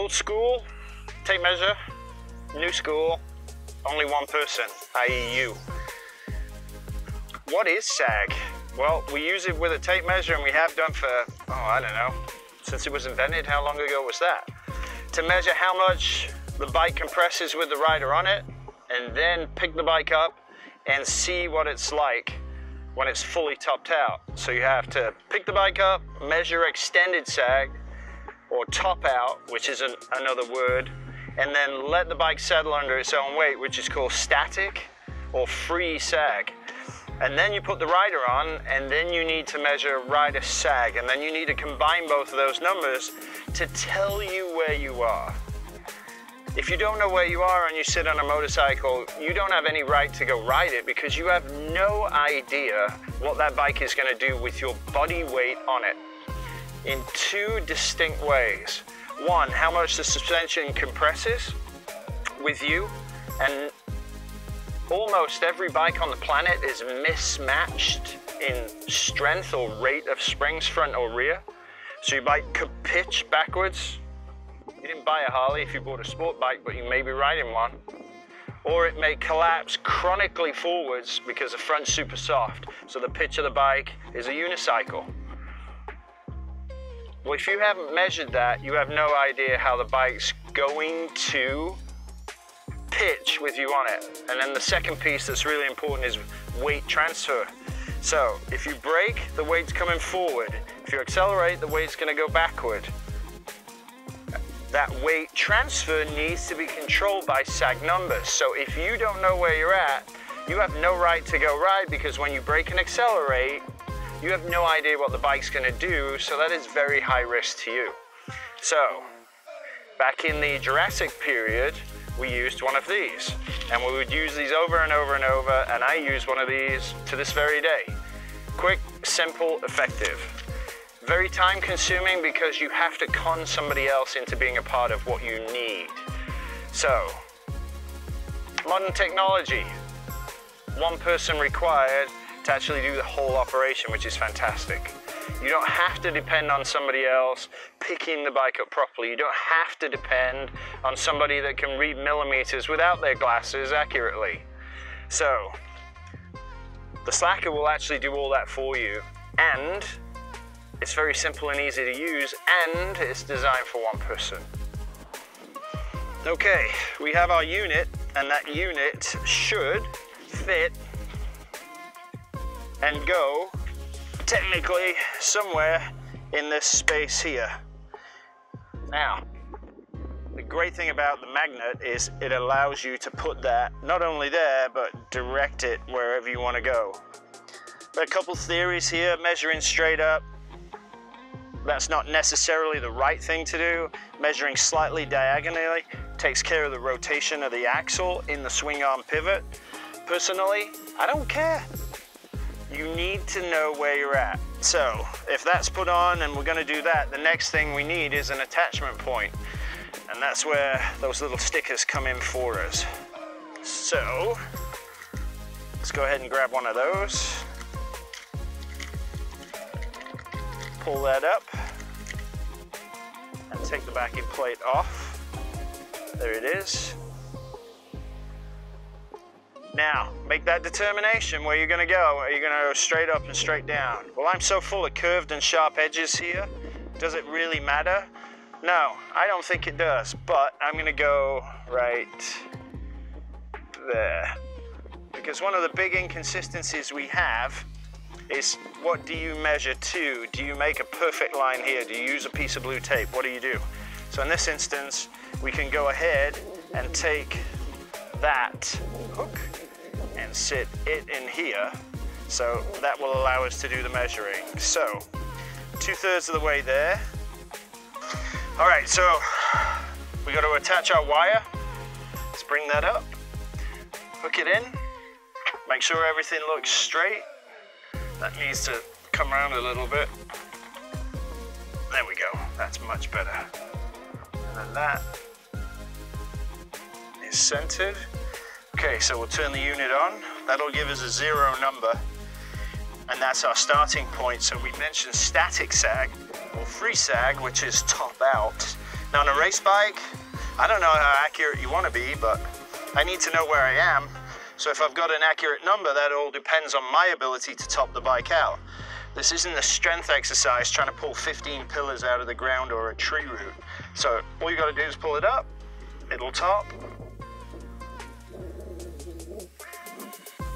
Old school, tape measure. New school, only one person, i.e. you. What is sag? Well, we use it with a tape measure, and we have done for, oh, I don't know, since it was invented. How long ago was that? To measure how much the bike compresses with the rider on it, and then pick the bike up and see what it's like when it's fully topped out. So you have to pick the bike up, measure extended sag, or top out, which is another word, and then let the bike settle under its own weight, which is called static or free sag. And then you put the rider on, and then you need to measure rider sag, and then you need to combine both of those numbers to tell you where you are. If you don't know where you are and you sit on a motorcycle, you don't have any right to go ride it, because you have no idea what that bike is going to do with your body weight on it in two distinct ways. One, how much the suspension compresses with you, and almost every bike on the planet is mismatched in strength or rate of springs, front or rear. So your bike could pitch backwards. You didn't buy a Harley if you bought a sport bike, but you may be riding one. Or it may collapse chronically forwards because the front's super soft, so the pitch of the bike is a unicycle. Well, if you haven't measured that, you have no idea how the bike's going to pitch with you on it. And then the second piece that's really important is weight transfer. So if you brake, the weight's coming forward. If you accelerate, the weight's going to go backward. That weight transfer needs to be controlled by sag numbers. So if you don't know where you're at, you have no right to go ride, because when you brake and accelerate, you have no idea what the bike's going to do, so that is very high risk to you. So back in the Jurassic period, we used one of these, and we would use these over and over and over, and I use one of these to this very day. Quick, simple, effective. Very time consuming, because you have to con somebody else into being a part of what you need. So, modern technology, one person required to actually do the whole operation, which is fantastic. You don't have to depend on somebody else picking the bike up properly. You don't have to depend on somebody that can read millimeters without their glasses accurately. So, the Slacker will actually do all that for you, and it's very simple and easy to use, and it's designed for one person. Okay, we have our unit, and that unit should fit and go technically somewhere in this space here. Now, the great thing about the magnet is it allows you to put that not only there, but direct it wherever you want to go. There are a couple theories here. Measuring straight up, that's not necessarily the right thing to do. Measuring slightly diagonally takes care of the rotation of the axle in the swing arm pivot. Personally, I don't care. You need to know where you're at. So if that's put on and we're going to do that, the next thing we need is an attachment point. And that's where those little stickers come in for us. So let's go ahead and grab one of those. Pull that up and take the backing plate off. There it is. Now, make that determination where you're going to go. Are you going to go straight up and straight down? Well, I'm so full of curved and sharp edges here. Does it really matter? No, I don't think it does, but I'm going to go right there. Because one of the big inconsistencies we have is, what do you measure to? Do you make a perfect line here? Do you use a piece of blue tape? What do you do? So in this instance, we can go ahead and take that hook and sit it in here. So that will allow us to do the measuring. So 2/3 of the way there. All right, so we got to attach our wire. Let's bring that up, hook it in, make sure everything looks straight. That needs to come around a little bit. There we go, that's much better. And then that is centered. Okay, so we'll turn the unit on. That'll give us a 0 number, and that's our starting point. So we mentioned static sag or free sag, which is top out. Now on a race bike, I don't know how accurate you want to be, but I need to know where I am. So if I've got an accurate number, that all depends on my ability to top the bike out. This isn't a strength exercise trying to pull 15 pillars out of the ground or a tree root. So all you got to do is pull it up, it'll top.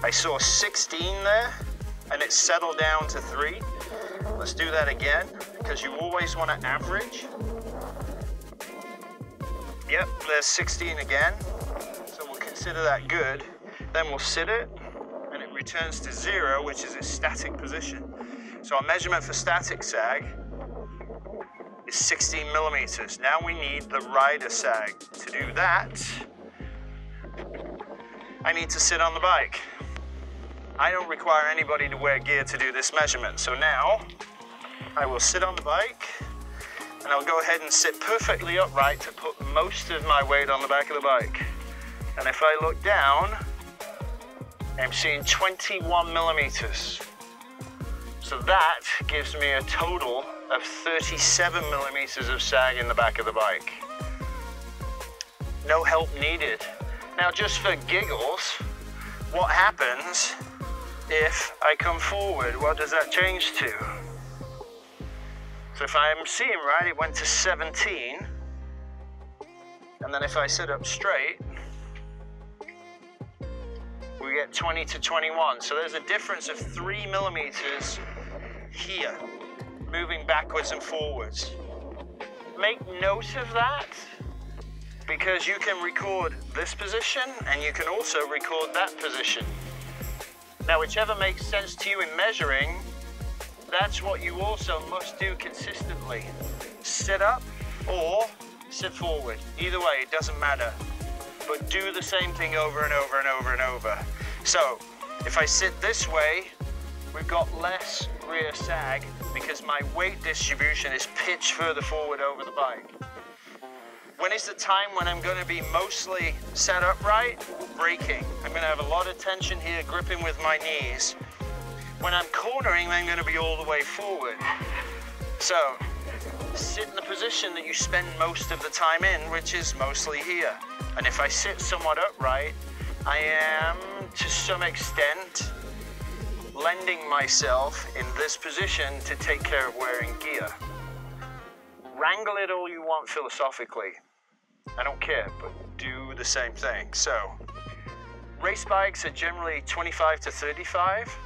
I saw 16 there, and it settled down to 3. Let's do that again, because you always want to average. Yep, there's 16 again, so we'll consider that good. Then we'll sit it, and it returns to 0, which is its static position. So our measurement for static sag is 16 millimeters. Now we need the rider sag. To do that, I need to sit on the bike. I don't require anybody to wear gear to do this measurement. So now I will sit on the bike, and I'll go ahead and sit perfectly upright to put most of my weight on the back of the bike. And if I look down, I'm seeing 21 millimeters. So that gives me a total of 37 millimeters of sag in the back of the bike. No help needed. Now just for giggles, what happens if I come forward? What does that change to? So if I'm seeing right, it went to 17. And then if I sit up straight, we get 20 to 21. So there's a difference of 3 millimeters here, moving backwards and forwards. Make note of that, because you can record this position and you can also record that position. Now, whichever makes sense to you in measuring, that's what you also must do consistently. Sit up or sit forward. Either way, it doesn't matter. But do the same thing over and over and over and over. So, if I sit this way, we've got less rear sag because my weight distribution is pitched further forward over the bike. When is the time when I'm going to be mostly set upright? Braking. I'm going to have a lot of tension here, gripping with my knees. When I'm cornering, I'm going to be all the way forward. So, sit in the position that you spend most of the time in, which is mostly here. And if I sit somewhat upright, I am, to some extent, lending myself in this position to take care of wearing gear. Wrangle it all you want philosophically. I don't care, but do the same thing. So, race bikes are generally 25 to 35.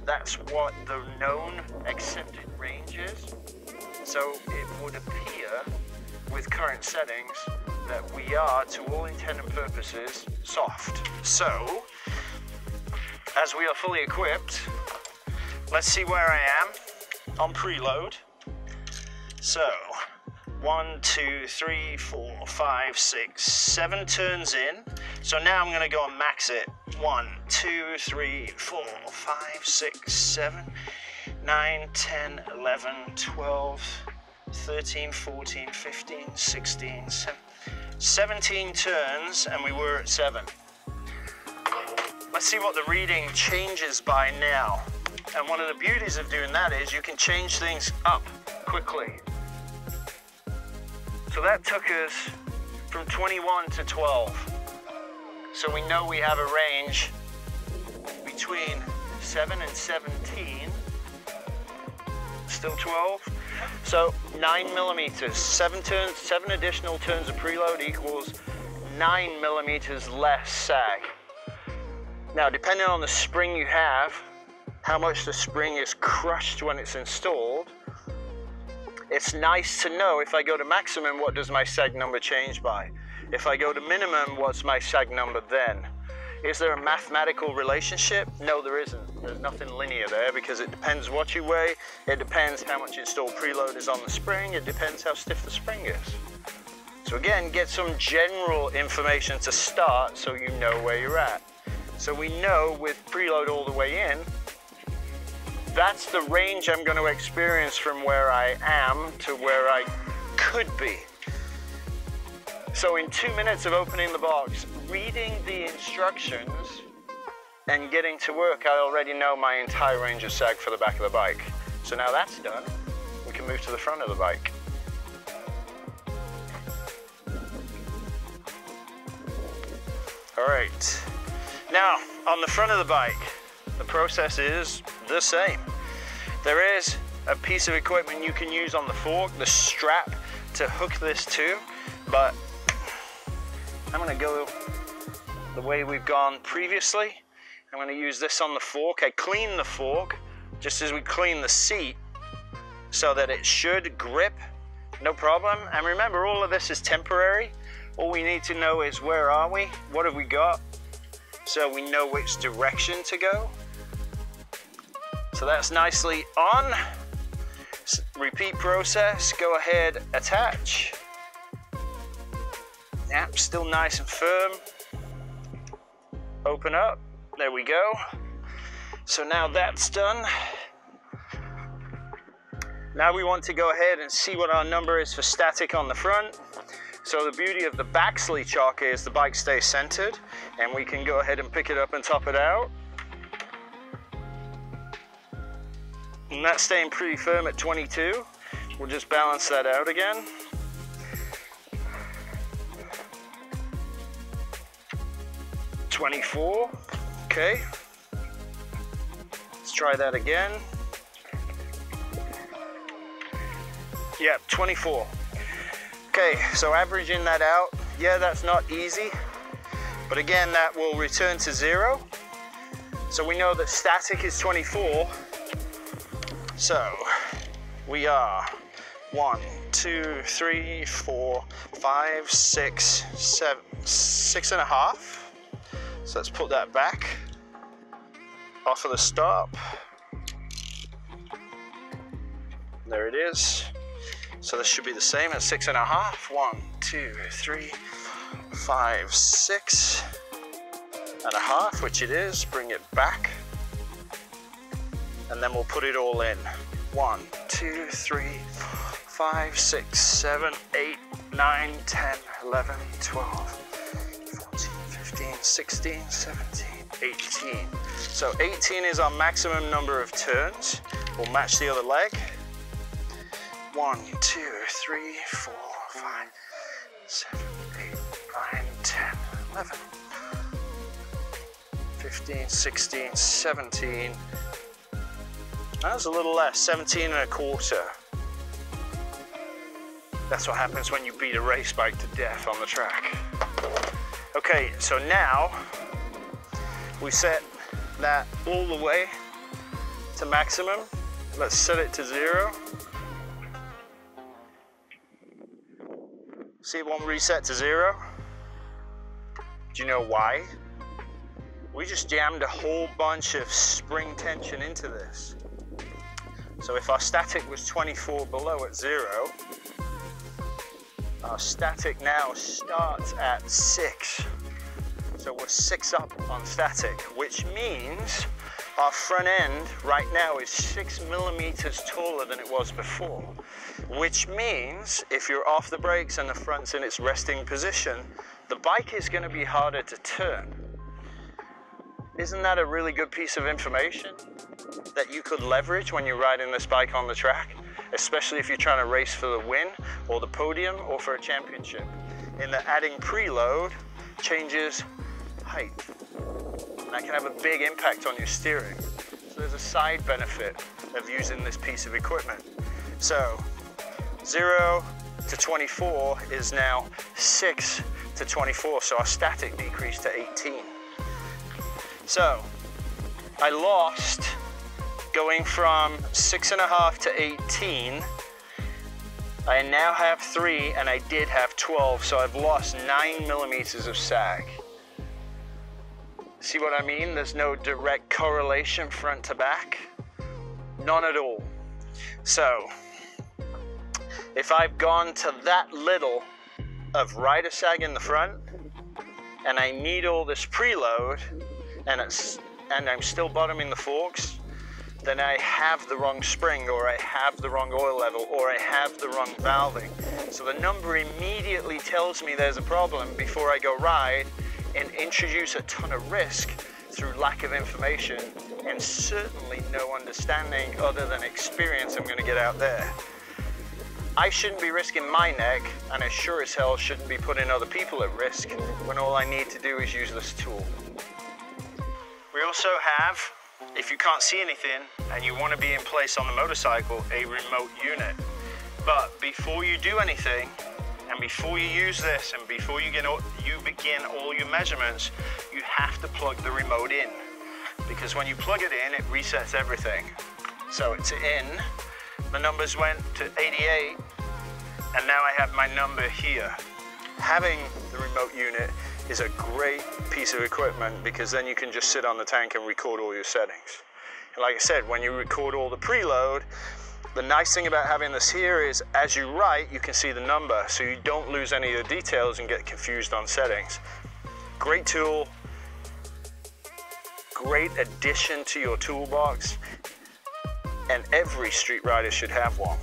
That's what the known accepted range is. So it would appear, with current settings, that we are, to all intent and purposes, soft. So, as we are fully equipped, let's see where I am on preload. So, 1, 2, 3, 4, 5, 6, 7 turns in. So now I'm going to go and max it. 1, 2, 3, 4, 5, 6, 7, 9, 10, 11, 12, 13, 14, 15, 16, 17 turns, and we were at 7. Let's see what the reading changes by now. And one of the beauties of doing that is you can change things up quickly. So that took us from 21 to 12. So we know we have a range between 7 and 17. Still 12. So 9 millimeters. 7 additional turns of preload equals 9 millimeters less sag. Now, depending on the spring you have, how much the spring is crushed when it's installed, it's nice to know if I go to maximum, what does my sag number change by? If I go to minimum, what's my sag number then? Is there a mathematical relationship? No, there isn't. There's nothing linear there because it depends what you weigh, it depends how much installed preload is on the spring, it depends how stiff the spring is. So again, get some general information to start so you know where you're at. So we know with preload all the way in, that's the range I'm going to experience from where I am to where I could be. So in 2 minutes of opening the box, reading the instructions and getting to work, I already know my entire range of sag for the back of the bike. So now that's done, we can move to the front of the bike. All right, now on the front of the bike, the process is the same. There is a piece of equipment you can use on the fork, the strap to hook this to, but I'm gonna go the way we've gone previously. I'm gonna use this on the fork. I clean the fork just as we clean the seat so that it should grip, no problem. And remember, all of this is temporary. All we need to know is where are we? What have we got? So we know which direction to go. So that's nicely on. Repeat process, go ahead, attach. Yep, still nice and firm. Open up, there we go. So now that's done. Now we want to go ahead and see what our number is for static on the front. So the beauty of the back sleeve chock is the bike stays centered, and we can go ahead and pick it up and top it out. And that's staying pretty firm at 22. We'll just balance that out again. $24, okay. Let's try that again. Yep, 24. Okay, so averaging that out, yeah, that's not easy, but again, that will return to 0. So we know that static is 24. So we are 1, 2, 3, 4, 5, 6, 7, 6.5. So let's put that back off of the stop. There it is. So this should be the same at 6.5. 1, 2, 3, 5, 6.5, which it is. Bring it back. And then we'll put it all in. 1, 2, 3, 5, 6, 7, 8, 9, 10, 11, 12, 14, 15, 16, 17, 18. So 18 is our maximum number of turns. We'll match the other leg. 1, 2, 3, 4, 5, 7, 8, 9, 10, 11, 15, 16, 17. That was a little less, 17.25. That's what happens when you beat a race bike to death on the track. Okay, so now we set that all the way to maximum. Let's set it to 0. See, it won't reset to 0. Do you know why? We just jammed a whole bunch of spring tension into this. So if our static was 24 below at 0, our static now starts at 6. So we're 6 up on static, which means our front end right now is 6 millimeters taller than it was before. Which means if you're off the brakes and the front's in its resting position, the bike is going to be harder to turn. Isn't that a really good piece of information that you could leverage when you're riding this bike on the track, especially if you're trying to race for the win or the podium or for a championship? In that adding preload changes height, and that can have a big impact on your steering. So there's a side benefit of using this piece of equipment. So 0 to 24 is now 6 to 24, so our static decreased to 18. So I lost going from 6.5 to 18. I now have 3 and I did have 12, so I've lost 9 millimeters of sag. See what I mean? There's no direct correlation front to back. None at all. So if I've gone to that little of rider sag in the front and I need all this preload and I'm still bottoming the forks, then I have the wrong spring, or I have the wrong oil level, or I have the wrong valving. So the number immediately tells me there's a problem before I go ride and introduce a ton of risk through lack of information and certainly no understanding other than experience I'm going to get out there. I shouldn't be risking my neck, and I sure as hell shouldn't be putting other people at risk when all I need to do is use this tool. We also have, if you can't see anything and you want to be in place on the motorcycle, a remote unit. But before you do anything, and before you use this, and before you begin all your measurements, you have to plug the remote in. Because when you plug it in, it resets everything. So it's in, the numbers went to 88, and now I have my number here. Having the remote unit is a great piece of equipment because then you can just sit on the tank and record all your settings. And like I said, when you record all the preload, the nice thing about having this here is as you write, you can see the number, so you don't lose any of the details and get confused on settings. Great tool, great addition to your toolbox, and every street rider should have one.